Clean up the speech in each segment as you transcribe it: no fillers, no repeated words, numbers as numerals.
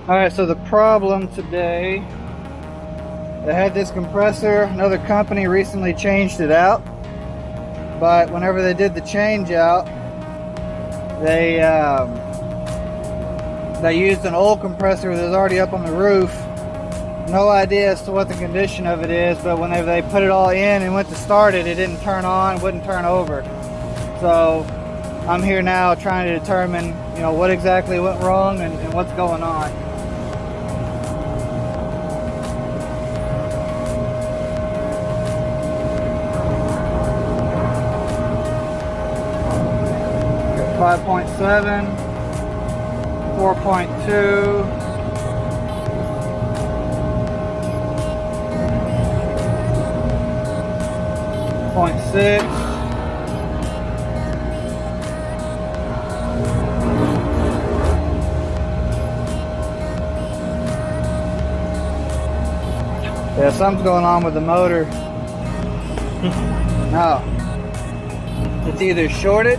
Alright, so the problem today, they had this compressor, another company recently changed it out, but whenever they did the change out, they used an old compressor that was already up on the roof. No idea as to what the condition of it is, but whenever they put it all in and went to start it, it didn't turn on, wouldn't turn over. So I'm here now trying to determine, what exactly went wrong and what's going on. Got 5.7, 4.2, 0.6. Yeah, something's going on with the motor. Now, it's either shorted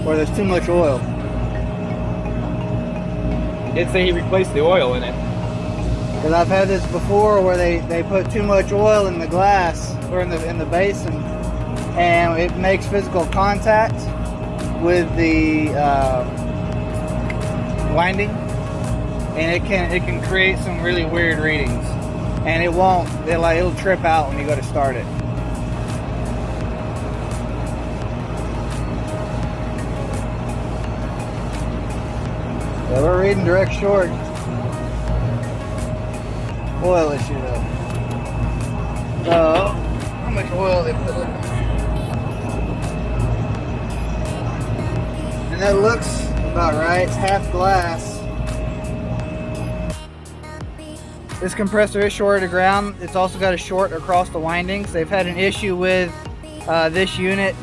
or there's too much oil. Did say he replaced the oil in it. Because I've had this before where they put too much oil in the glass or in the basin, and it makes physical contact with the winding, and it can create some really weird readings, and it'll trip out when you go to start it. Yeah, we're reading direct short. Oil issue though. So, how much oil they put in? And that looks about right. It's half glass. This compressor is shorted to ground. It's also got a short across the windings. They've had an issue with this unit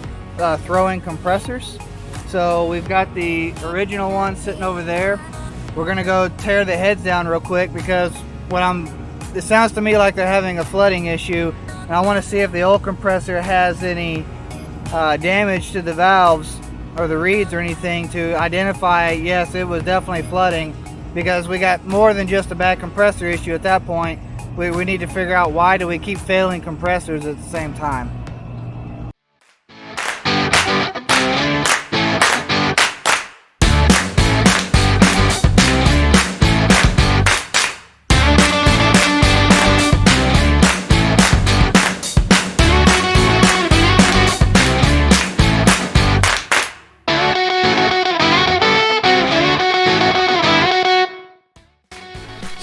throwing compressors. So we've got the original one sitting over there. We're gonna go tear the heads down real quick because it sounds to me like they're having a flooding issue, and I want to see if the old compressor has any damage to the valves or the reeds or anything to identify, yes, it was definitely flooding, because we got more than just a bad compressor issue at that point. We need to figure out why do we keep failing compressors at the same time.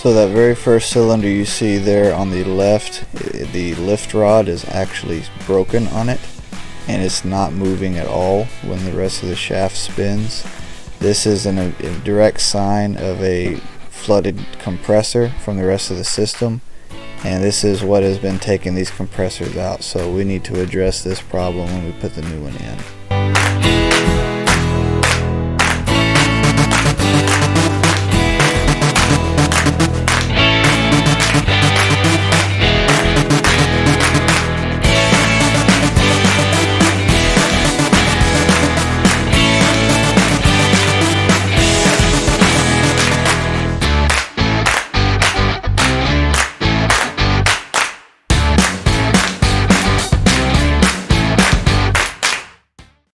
So that very first cylinder you see there on the left, the lift rod is actually broken on it, and it's not moving at all when the rest of the shaft spins. This is a direct sign of a flooded compressor from the rest of the system, and this is what has been taking these compressors out. So we need to address this problem when we put the new one in.